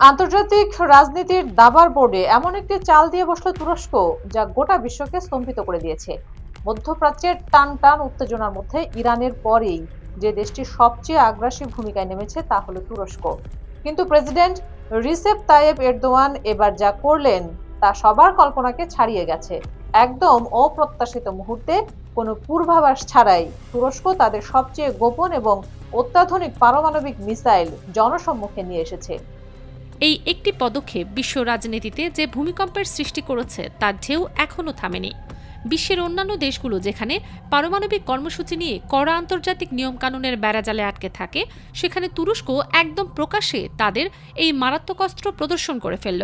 আন্তর্জাতিক রাজনীতির দাবার বোর্ডে এমন একটি চাল দিয়ে বসল তুরস্ক, যা গোটা বিশ্বকে স্তম্ভিত করে দিয়েছে। মধ্যপ্রাচ্যের টান টান উত্তেজনার মধ্যে ইরানের পরেই যে দেশটি সবচেয়ে আগ্রাসী ভূমিকায় নেমেছে তা হলো তুরস্ক। কিন্তু প্রেসিডেন্ট রিসেপ তাইয়েপ এরদোয়ান এবার যা করলেন তা সবার কল্পনাকে ছাড়িয়ে গেছে। একদম অপ্রত্যাশিত মুহূর্তে কোনো পূর্বাভাস ছাড়াই তুরস্ক তাদের সবচেয়ে গোপন এবং অত্যাধুনিক পারমাণবিক মিসাইল জনসম্মুখে নিয়ে এসেছে। এই একটি পদক্ষেপ বিশ্ব রাজনীতিতে যে ভূমিকম্পের সৃষ্টি করেছে তার ঢেউ এখনও থামেনি। বিশ্বের অন্যান্য দেশগুলো যেখানে পারমাণবিক কর্মসূচি নিয়ে কড়া আন্তর্জাতিক নিয়মকানুনের বেড়াজালে আটকে থাকে, সেখানে তুরস্ক একদম প্রকাশ্যে তাদের এই মারাত্মক অস্ত্র প্রদর্শন করে ফেলল।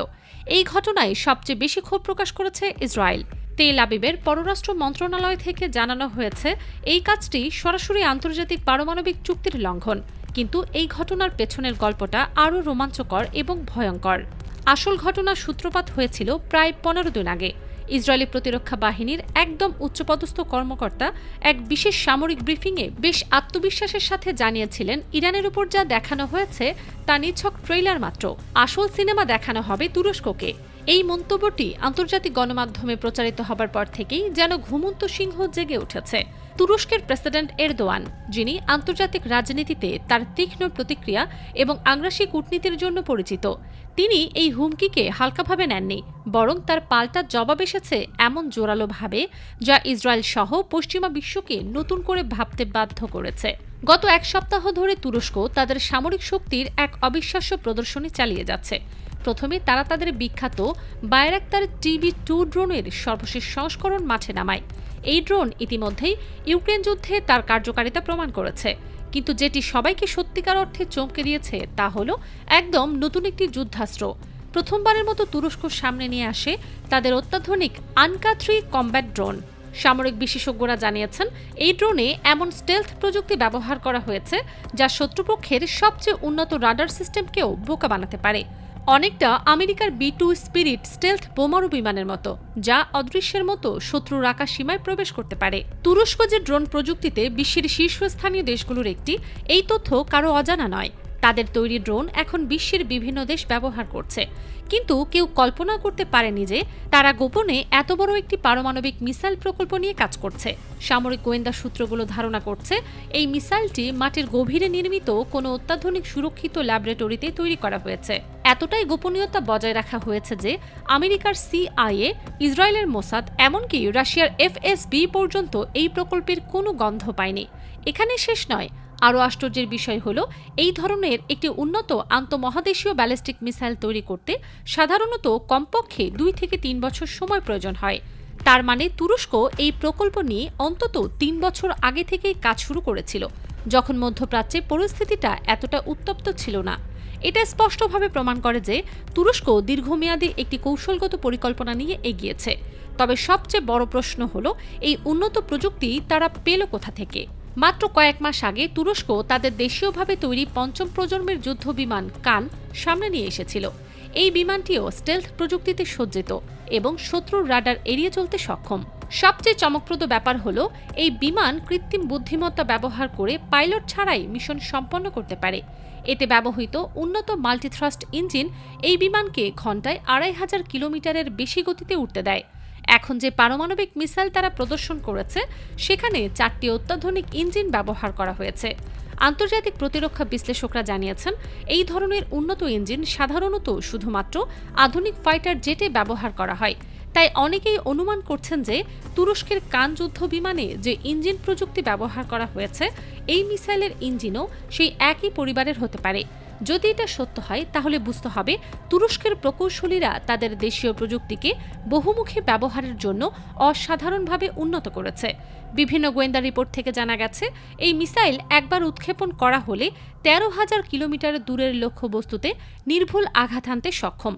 এই ঘটনায় সবচেয়ে বেশি ক্ষোভ প্রকাশ করেছে ইসরায়েল। তেল আবিবের পররাষ্ট্র মন্ত্রণালয় থেকে জানানো হয়েছে এই কাজটি সরাসরি আন্তর্জাতিক পারমাণবিক চুক্তির লঙ্ঘন। কিন্তু এই ঘটনার পেছনের গল্পটা আরও রোমাঞ্চকর এবং ভয়ঙ্কর। আসল ঘটনার সূত্রপাত হয়েছিল প্রায় 15 দিন আগে। ইসরায়েলি প্রতিরক্ষা বাহিনীর একদম উচ্চপদস্থ কর্মকর্তা এক বিশেষ সামরিক ব্রিফিংয়ে বেশ আত্মবিশ্বাসের সাথে জানিয়েছিলেন, ইরানের উপর যা দেখানো হয়েছে তা নিছক ট্রেইলার মাত্র, আসল সিনেমা দেখানো হবে তুরস্ককে। এই মন্তব্যটি আন্তর্জাতিক গণমাধ্যমে প্রচারিত হবার পর থেকেই যেন ঘুমন্ত সিংহ জেগে উঠেছে তুরস্কের প্রেসিডেন্ট এরদোয়ান, যিনি আন্তর্জাতিক রাজনীতিতে তার তীক্ষ্ণ প্রতিক্রিয়া এবং আগ্রাসী কূটনীতির জন্য পরিচিত। তিনি এই হুমকিকে হালকাভাবে নেননি, বরং তার পাল্টা জবাব এসেছে এমন জোরালোভাবে যা ইসরায়েল সহ পশ্চিমা বিশ্বকে নতুন করে ভাবতে বাধ্য করেছে। গত এক সপ্তাহ ধরে তুরস্ক তাদের সামরিক শক্তির এক অবিশ্বাস্য প্রদর্শনী চালিয়ে যাচ্ছে। প্রথমে তারা তাদের বিখ্যাত বায়রাক্তার TB2 ড্রোনের সর্বশেষ সংস্করণ মাঠে নামায়। এই ড্রোন ইতিমধ্যেই ইউক্রেন যুদ্ধে তার কার্যকারিতা প্রমাণ করেছে, কিন্তু যেটি সবাইকে সত্যিকার অর্থে চমকে দিয়েছে তা হলো একদম নতুন একটি যুদ্ধাস্ত্র। প্রথমবারের মতো তুরস্ক সামনে নিয়ে আসে তাদের অত্যাধুনিক আনকা-3 কম্ব্যাট ড্রোন। সামরিক বিশেষজ্ঞরা জানিয়েছেন, এই ড্রোনে এমন স্টেলথ প্রযুক্তি ব্যবহার করা হয়েছে যা শত্রুপক্ষের সবচেয়ে উন্নত রাডার সিস্টেমকেও বোকা বানাতে পারে। অনেকটা আমেরিকার B2 স্পিরিট স্টেলথ বোমারু বিমানের মতো, যা অদৃশ্যের মতো শত্রুর আকাশ সীমায় প্রবেশ করতে পারে। তুরস্ক যে ড্রোন প্রযুক্তিতে বিশ্বের শীর্ষস্থানীয় দেশগুলোর একটি, এই তথ্য কারো অজানা নয়। তাদের তৈরি ড্রোন এখন বিশ্বের বিভিন্ন দেশ ব্যবহার করছে, কিন্তু কেউ কল্পনা করতে পারেনি যে তারা গোপনে এত বড় একটি পারমাণবিক মিসাইল প্রকল্প নিয়ে কাজ করছে। সামরিক গোয়েন্দা সূত্রগুলো ধারণা করছে এই মিসাইলটি মাটির গভীরে নির্মিত কোনো অত্যাধুনিক সুরক্ষিত ল্যাবরেটরিতে তৈরি করা হয়েছে। এতটাই গোপনীয়তা বজায় রাখা হয়েছে যে আমেরিকার CIA, ইসরায়েলের মোসাদ, এমনকি রাশিয়ার FSB পর্যন্ত এই প্রকল্পের কোনো গন্ধ পায়নি। এখানে শেষ নয়, আরও আশ্চর্যের বিষয় হলো, এই ধরনের একটি উন্নত আন্তঃমহাদেশীয় ব্যালিস্টিক মিসাইল তৈরি করতে সাধারণত কমপক্ষে 2 থেকে 3 বছর সময় প্রয়োজন হয়। তার মানে তুরস্ক এই প্রকল্প নিয়ে অন্তত 3 বছর আগে থেকেই কাজ শুরু করেছিল, যখন মধ্যপ্রাচ্যে পরিস্থিতিটা এতটা উত্তপ্ত ছিল না। এটা স্পষ্টভাবে প্রমাণ করে যে তুরস্ক দীর্ঘমেয়াদী একটি কৌশলগত পরিকল্পনা নিয়ে এগিয়েছে। তবে সবচেয়ে বড় প্রশ্ন হলো, এই উন্নত প্রযুক্তি তারা পেল কোথা থেকে? মাত্র কয়েক মাস আগে তুরস্ক তাদের দেশীয়ভাবে তৈরি 5ম প্রজন্মের যুদ্ধবিমান কান সামনে নিয়ে এসেছিল। এই বিমানটিও স্টেলথ প্রযুক্তিতে সজ্জিত এবং শত্রুর রাডার এড়িয়ে চলতে সক্ষম। সবচেয়ে চমকপ্রদ ব্যাপার হলো, এই বিমান কৃত্রিম বুদ্ধিমত্তা ব্যবহার করে পাইলট ছাড়াই মিশন সম্পন্ন করতে পারে। এতে ব্যবহৃত উন্নত মাল্টিথ্রাস্ট ইঞ্জিন এই বিমানকে ঘণ্টায় 2500 কিলোমিটারের বেশি গতিতে উঠতে দেয়। এখন যে পারমাণবিক মিসাইল তারা প্রদর্শন করেছে, সেখানে 4টি অত্যাধুনিক ইঞ্জিন ব্যবহার করা হয়েছে। আন্তর্জাতিক প্রতিরক্ষা বিশ্লেষকরা জানিয়েছেন, এই ধরনের উন্নত ইঞ্জিন সাধারণত শুধুমাত্র আধুনিক ফাইটার জেটে ব্যবহার করা হয়। তাই অনেকেই অনুমান করছেন যে তুরস্কের কান যুদ্ধ বিমানে যে ইঞ্জিন প্রযুক্তি ব্যবহার করা হয়েছে, এই মিসাইলের ইঞ্জিনও সেই একই পরিবারের হতে পারে। যদি এটা সত্য হয়, তাহলে বুঝতে হবে তুরস্কের প্রকৌশলীরা তাদের দেশীয় প্রযুক্তিকে বহুমুখী ব্যবহারের জন্য অসাধারণভাবে উন্নত করেছে। বিভিন্ন গোয়েন্দা রিপোর্ট থেকে জানা গেছে, এই মিসাইল একবার উৎক্ষেপণ করা হলে 13,000 কিলোমিটার দূরের লক্ষ্যবস্তুতে নির্ভুল আঘাত হানতে সক্ষম।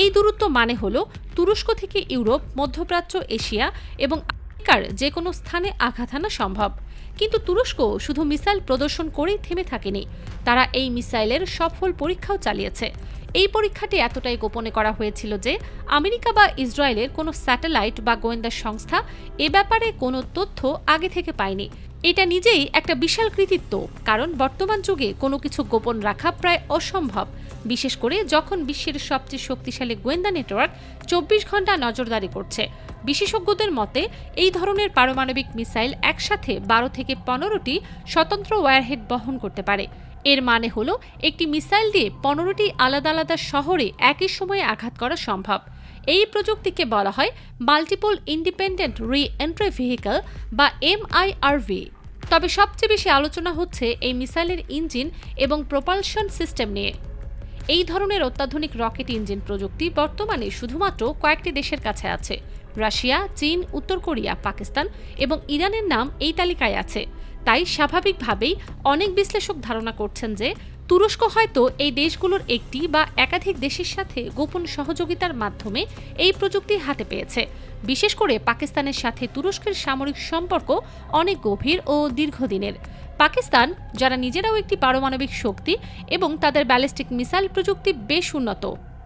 এই দূরত্ব মানে হলো তুরস্ক থেকে ইউরোপ, মধ্যপ্রাচ্য, এশিয়া এবং আমেরিকার যে কোনো স্থানে আঘাত হানা সম্ভব। কিন্তু তুরস্ক শুধু মিসাইল প্রদর্শন করেই থেমে থাকেনি, তারা এই মিসাইলের সফল পরীক্ষাও চালিয়েছে। এই পরীক্ষাটি এতটাই গোপনে করা হয়েছিল যে আমেরিকা বা ইসরায়েলের কোনো স্যাটেলাইট বা গোয়েন্দা সংস্থা এ ব্যাপারে কোনো তথ্য আগে থেকে পায়নি। এটা নিজেই একটা বিশাল কৃতিত্ব, কারণ বর্তমান যুগে কোনো কিছু গোপন রাখা প্রায় অসম্ভব। বিশেষ করে যখন বিশ্বের সবচেয়ে শক্তিশালী গোয়েন্দা নেটওয়ার্ক 24 ঘন্টা নজরদারি করছে। বিশেষজ্ঞদের মতে এই ধরনের পারমাণবিক মিসাইল একসাথে 12 থেকে 15টি স্বতন্ত্র ওয়্যারহেড বহন করতে পারে। এর মানে হলো একটি মিসাইল দিয়ে 15টি আলাদা আলাদা শহরে একই সময়ে আঘাত করা সম্ভব। এই প্রযুক্তিকে বলা হয় মাল্টিপল ইন্ডিপেন্ডেন্ট রি-এন্ট্রি ভেহিকল বা MIRV। তবে সবচেয়ে বেশি আলোচনা হচ্ছে এই মিসাইলের ইঞ্জিন এবং প্রপালশন সিস্টেম নিয়ে। এই ধরনের অত্যাধুনিক রকেট ইঞ্জিন প্রযুক্তি বর্তমানে শুধুমাত্র কয়েকটি দেশের কাছে আছে। রাশিয়া, চীন, উত্তর কোরিয়া, পাকিস্তান এবং ইরানের নাম এই তালিকায় আছে। তাই স্বাভাবিকভাবেই অনেক বিশ্লেষক ধারণা করছেন যে তুরস্ক হয়তো এই দেশগুলোর একটি বা একাধিক দেশের সাথে গোপন সহযোগিতার মাধ্যমে এই প্রযুক্তি হাতে পেয়েছে। বিশেষ করে পাকিস্তানের সাথে তুরস্কের সামরিক সম্পর্ক অনেক গভীর ও দীর্ঘদিনের। পাকিস্তান, যারা নিজেরাও একটি পারমাণবিক শক্তি এবং তাদের ব্যালিস্টিক মিসাইল প্রযুক্তি বেশ উন্নত,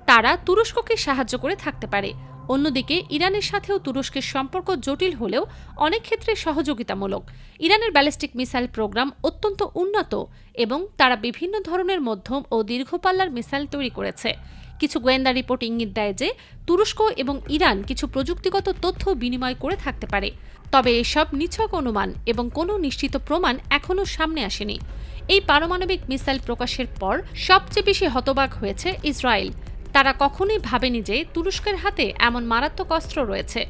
তারা তুরস্ককে সাহায্য করে থাকতে পারে। অন্যদিকে ইরানের সাথেও তুরস্কের সম্পর্ক জটিল হলেও অনেক ক্ষেত্রে সহযোগিতামূলক। ইরানের ব্যালিস্টিক মিসাইল প্রোগ্রাম অত্যন্ত উন্নত এবং তারা বিভিন্ন ধরনের মধ্যম ও দীর্ঘপাল্লার মিসাইল তৈরি করেছে। কিছু গোয়েন্দা রিপোর্ট ইঙ্গিত দেয় যে তুরস্ক এবং ইরান কিছু প্রযুক্তিগত তথ্য বিনিময় করে থাকতে পারে। তবে এসব নিছক অনুমান এবং কোনো নিশ্চিত প্রমাণ এখনও সামনে আসেনি। এই পারমাণবিক মিসাইল প্রকাশের পর সবচেয়ে বেশি হতবাক হয়েছে ইসরায়েল। তারা কখনোই ভাবেনি যে তুরস্কের হাতে এমন মারাত্মক অস্ত্র রয়েছে।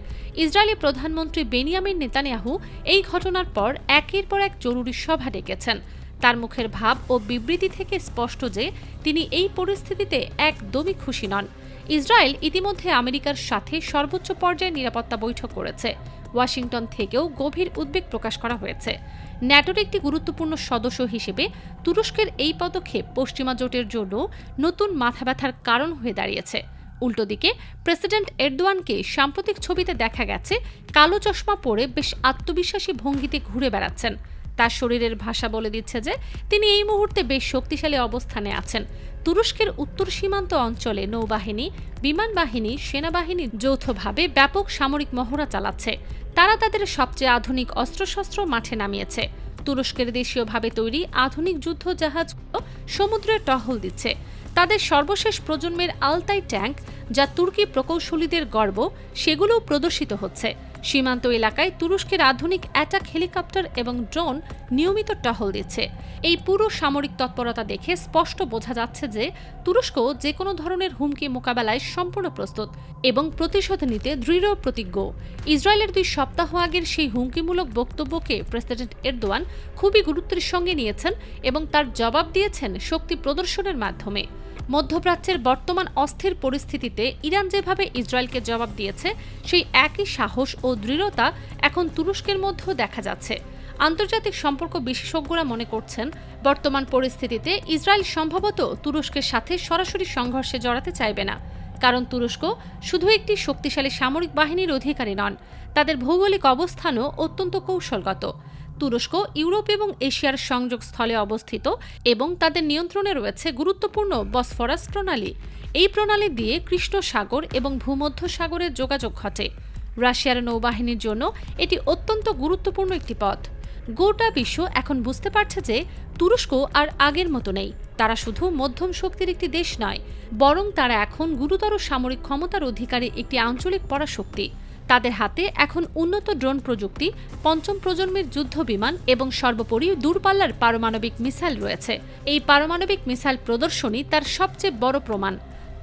ইসরায়েলি প্রধানমন্ত্রী বেনিয়ামিন নেতানিয়াহু এই ঘটনার পর একের পর এক জরুরি সভা ডেকেছেন। তার মুখের ভাব ও বিবৃতি থেকে স্পষ্ট যে তিনি এই পরিস্থিতিতে একদমই খুশি নন। ইসরায়েল ইতিমধ্যে আমেরিকার সাথে সর্বোচ্চ পর্যায়ে নিরাপত্তা বৈঠক করেছে। ওয়াশিংটন থেকেও গভীর উদ্বেগ প্রকাশ করা হয়েছে। ন্যাটোর একটি গুরুত্বপূর্ণ সদস্য হিসেবে তুরস্কের এই পদক্ষেপ পশ্চিমা জোটের জন্য নতুন মাথাব্যথার কারণ হয়ে দাঁড়িয়েছে। উল্টো দিকে প্রেসিডেন্ট এরদোয়ানকে সাম্প্রতিক ছবিতে দেখা গেছে কালো চশমা পরে বেশ আত্মবিশ্বাসী ভঙ্গিতে ঘুরে বেড়াচ্ছেন। তার শরীরের ভাষা বলে দিচ্ছে যে তিনি এই মুহূর্তে বেশ শক্তিশালী অবস্থানে আছেন। তুরস্কের উত্তর সীমান্ত অঞ্চলে নৌবাহিনী, বিমান বাহিনী, সেনাবাহিনী যৌথভাবে ব্যাপক সামরিক মহড়া চালাচ্ছে। তারা তাদের সবচেয়ে আধুনিক অস্ত্রশস্ত্র মাঠে নামিয়েছে। তুরস্কের দেশীয়ভাবে তৈরি আধুনিক যুদ্ধ জাহাজগুলো সমুদ্রে টহল দিচ্ছে। তাদের সর্বশেষ প্রজন্মের আলতাই ট্যাঙ্ক, যা তুর্কি প্রকৌশলীদের গর্ব, সেগুলোও প্রদর্শিত হচ্ছে। সীমান্ত এলাকায় তুরস্কের আধুনিক অ্যাটাক হেলিকপ্টার এবং ড্রোন নিয়মিত টহল দিচ্ছে। এই পুরো সামরিক তৎপরতা দেখে স্পষ্ট বোঝা যাচ্ছে যে তুরস্ক যে কোনো ধরনের হুমকি মোকাবেলায় সম্পূর্ণ প্রস্তুত এবং প্রতিশোধ নিতে দৃঢ় প্রতিজ্ঞ। ইসরায়েলের 2 সপ্তাহ আগের সেই হুমকিমূলক বক্তব্যকে প্রেসিডেন্ট এরদোয়ান খুবই গুরুত্বের সঙ্গে নিয়েছেন এবং তার জবাব দিয়েছেন শক্তি প্রদর্শনের মাধ্যমে। মধ্যপ্রাচ্যের বর্তমান অস্থির পরিস্থিতিতে ইরান যেভাবে ইসরায়েলকে জবাব দিয়েছে, সেই একই সাহস ও দৃঢ়তা এখন তুরস্কের মধ্যেও দেখা যাচ্ছে। আন্তর্জাতিক সম্পর্ক বিশেষজ্ঞরা মনে করছেন, বর্তমান পরিস্থিতিতে ইসরায়েল সম্ভবত তুরস্কের সাথে সরাসরি সংঘর্ষে জড়াতে চাইবে না। কারণ তুরস্ক শুধু একটি শক্তিশালী সামরিক বাহিনীর অধিকারী নন, তাদের ভৌগোলিক অবস্থানও অত্যন্ত কৌশলগত। তুরস্ক ইউরোপ এবং এশিয়ার সংযোগস্থলে অবস্থিত এবং তাদের নিয়ন্ত্রণে রয়েছে গুরুত্বপূর্ণ বসফরাস প্রণালী। এই প্রণালী দিয়ে কৃষ্ণ সাগর এবং ভূমধ্য সাগরের যোগাযোগ ঘটে। রাশিয়ার নৌবাহিনীর জন্য এটি অত্যন্ত গুরুত্বপূর্ণ একটি পথ। গোটা বিশ্ব এখন বুঝতে পারছে যে তুরস্ক আর আগের মতো নেই। তারা শুধু মধ্যম শক্তির একটি দেশ নয়, বরং তারা এখন গুরুতর সামরিক ক্ষমতার অধিকারী একটি আঞ্চলিক পরাশক্তি। তাদের হাতে এখন উন্নত ড্রোন প্রযুক্তি, 5ম প্রজন্মের যুদ্ধ বিমান এবং সর্বোপরি দূরপাল্লার পারমাণবিক মিসাইল রয়েছে। এই পারমাণবিক মিসাইল প্রদর্শনী তার সবচেয়ে বড় প্রমাণ।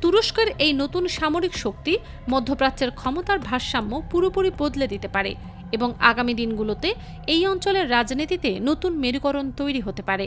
তুরস্কের এই নতুন সামরিক শক্তি মধ্যপ্রাচ্যের ক্ষমতার ভারসাম্য পুরোপুরি বদলে দিতে পারে এবং আগামী দিনগুলোতে এই অঞ্চলের রাজনীতিতে নতুন মেরুকরণ তৈরি হতে পারে।